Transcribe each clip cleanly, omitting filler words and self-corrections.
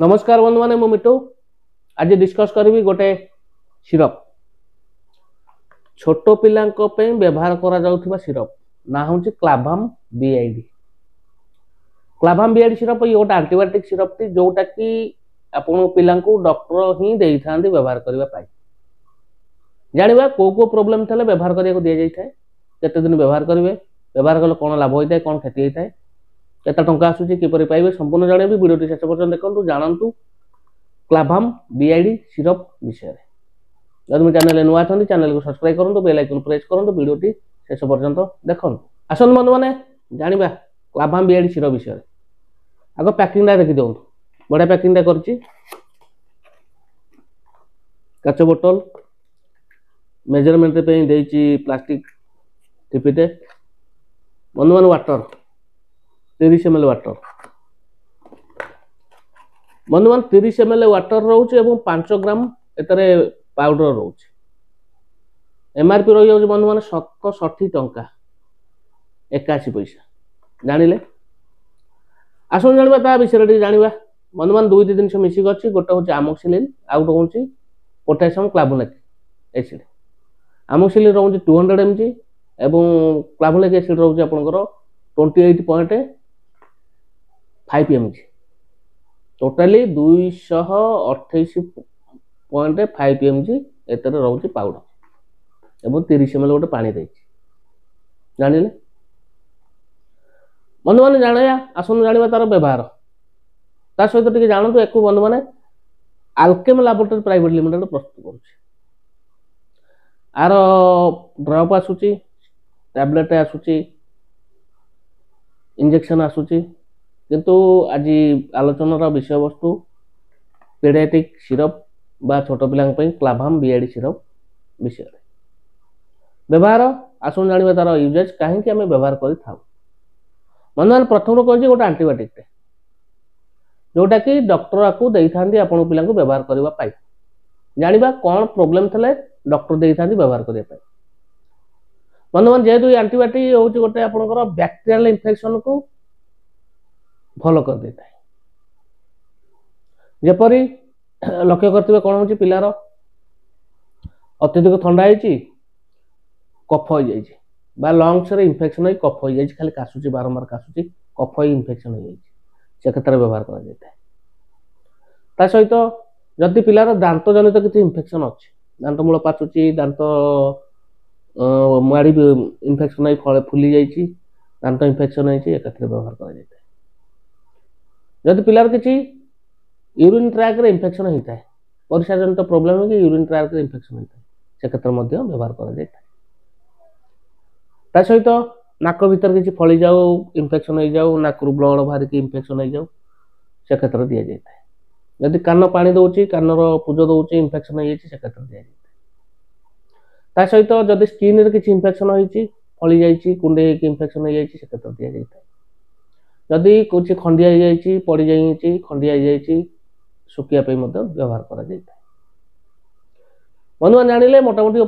नमस्कार बंधु मैंने मिटू आज डिस्कस करी गोटे सिरप छोट पिला व्यवहार करा सिरप ना हूँ क्लाभाम बीआईडी। क्लाभाम बीआईडी सिरप ये गोटे आंटीबायोटिक सिरप टी जोटा कि आपण पिला डॉक्टर ही दे था व्यवहार करने जाना को प्रोब्लेम थे व्यवहार करने दि जाए केते दिन व्यवहार करेंगे व्यवहार कले कौन लाभ होता है कौन क्षति होता है केते टंका आसूची किपर पाइबे संपूर्ण जानवी वीडियो शेष पर्यटन देखो जानतु क्लाभाम बीआईडी सिरप विषय जब मैं चैनल नुआ अच्छा चैनल को सब्सक्राइब करूँ बेल आइकन प्रेस करूँ वीडियो शेष पर्यटन देखो आसन बंधु मैंने जाना क्लाभाम बीआईडी सिरप विषय आग पैकिंग देखी दिखाँ बढ़िया पैकिंग कर काच बोतल मेजरमेंट प्लास्टिक टिपिटे बंधु मान वाटर 30 ml वाटर बंधु मान 30 ml वाटर रोचे 5 ग्राम एतरे पाउडर रोचे एमआरपी रही जाऊँ बंधु मान 760 टंका 81 पैसा जानिले आसन जाना ता विषय जाना बंधु मान दुईट जिन मिसिक अच्छी गोटे हूँ आमोक्सिलिन आउ गोटे हूँ पोटासियम क्लाभोनिक एसिड आमोक्सिलिन रोचे 200 mg एवं क्लाभोनिक एसिड रोचे आपंकर 28.5 mg टोटाली 228.5 mg एतर रोचे पाउडर एवं 30 ml गोटे पानी जानिले बंधु मैंने जाना आसन जाना तार व्यवहार ता सहित टे जानतु एक बंधु मैंने आल्केम लैबोरेटरी प्राइवेट लिमिटेड प्रस्तुत कर ड्रप आसूची टैबलेट आसूची इंजेक्शन आसूची किंतु आज आलोचनार विषय वस्तु पीडियाट्रिक सिरप बा छोट पिला क्लाभाम बीआईडी सिरप विषय व्यवहार आसन जाना तार यूजेज कहीं आम व्यवहार कर बंधुमान प्रथम कहे गोटे आंटीबायोटिक जोटा कि डॉक्टर आपको दे था आपण पिला व्यवहार करने जाना कौन प्रोब्लेम थे डॉक्टर दे था व्यवहार करने बंधुमान जेहेतु आंटीबायोटिक हूँ गोटे आपंकर बैक्टेरियल इन्फेक्शन को भल कर देता है जपरी लक्ष्य करते कौन हो पिलार अत्यधिक ठंडा कफ हो जाए लंग्स रे इन्फेक्शन हो कफ हो जाए खाली काशुची बारंबार काशुची कफ हो इन्फेक्शन हो जाए से क्षेत्र में व्यवहार कर सहित जदि पिलार दांत जनित किसी इन्फेक्शन अच्छे दांत मूल पाचुची दांत माड़ी इन्फेक्शन हो फुली जाइए दांत इन्फेक्शन होती व्यवहार कर जदि पिलार किसी यूरिन ट्रैक रे इन्फेक्शन होता है परिस्रा जनित प्रोब्लेम है कि यूरिन ट्रैक रे इन्फेक्शन होता है से क्षेत्र में व्यवहार कर सहित नाक भीतर किसी फली जाऊ इन्फेक्शन हो जाऊ नाकरू ब्लड बाहर की इन्फेक्शन हो जाऊ से क्षेत्र दि जाए जदि कान पानी दौर कानर पूज दौर इन्फेक्शन हो से क्षेत्र दि जाए सहित जदि स्किन रे किसी इन्फेक्शन होती फली जाइए कुंडे इन्फेक्शन हो जाए से क्षेत्र दि जाए जदि कुछ खंडिया पड़ जाइए खंडिया सुखिया व्यवहार कर बंधुमान जानिले मोटामोटी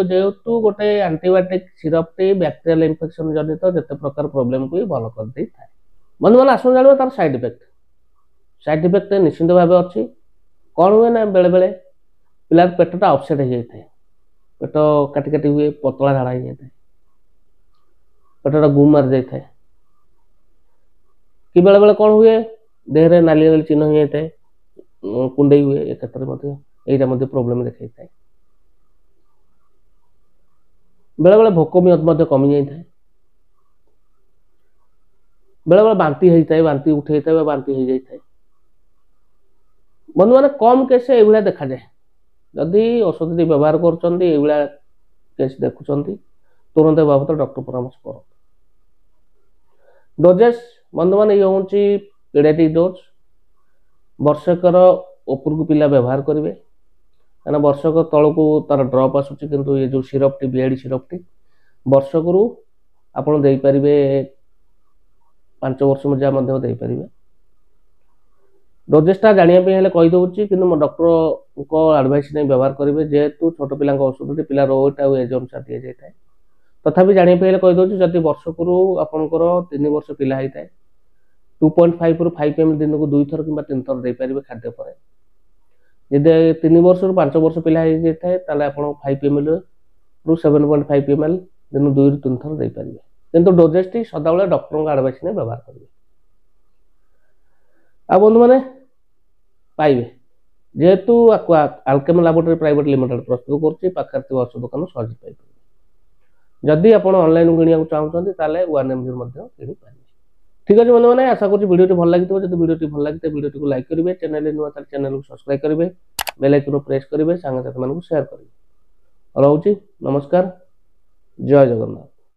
जेहेतु गोटे antibiotic syrup T bacterial infection जनित जिते प्रकार प्रोब्लेम को भल कर दे था बंधुमान आसन जाना तार साइड इफेक्ट निश्चिंत भाव अच्छी कौन हुए ना बेले बेले पिलार पेटा अपसेट हो जाए पेट काटी काटी हुए पतला झाड़ा हो जाए पेटा गुम मारी जाए कि बेले बेले कौन हुए देह में नाली नाली चिन्ह हो जाए कुंडे हुए ए क्षेत्र में प्रोब्लेम देखा था बेले बेले भोक भी कमी जाए बेले बेले बांती होता है बांती उठे बांती हो जाए बंधु मैंने कम केस ये देखा जाए जदि औषधि व्यवहार कर देखुं तुरंत बाबद डॉक्टर परामर्श कर डोजेस बंधु मान ये हूँ पीडियाट्रिक डोज वर्षकर उपरकू पिला व्यवहार करेंगे क्या वर्षक तल को तार ड्रप आसूची किंतु ये जो syrup T BID syrup T वर्षक आप 5 वर्ष मध्य दे पारे डोजेसटा जानापी कहीदे कि डॉक्टर को एडवाइस नहीं व्यवहार करेंगे जेहेतु छोट पिला औषधि पिलार वेट आउ एज अनुसार दि जाए तथापि जानापी कहीदे जदि वर्षक आपंकर 3 वर्ष पिला होता है 2.5 ରୁ 5 ml दिन को 2 थर कि 3 थर दे पारे खाद्य पर जदि 3 वर्ष रु 5 वर्ष पिला हो जाए ताले आपण 5 ml रु 7.5 ml दिन 2 रु 3 थर दे पारे किंतु डोजेस टी सदाबले डॉक्टर का एडवाइस ने व्यवहार करिवे। आ बंधु माने पाइबे जेहेतु अल्केमी लैबोरेटरी प्राइवेट लिमिटेड प्रस्तुत करछि पाखर औषध दुकान सहज पाइबे। जदि आपण ऑनलाइन किनिया चाहउछन्ती ताले 1mg मध्ये किनि पारिबे। ठीक अछि बंधु माने आशा करछि वीडियो भल लागितो जदि वीडियो भल लागिते वीडियो को लाइक करिवे चैनल नुवा चैनल को सब्सक्राइब करिवे बेल आइकन प्रेस करिवे संग साथी मानकु शेयर करिवे। रहउछि नमस्कार जय जगन्नाथ।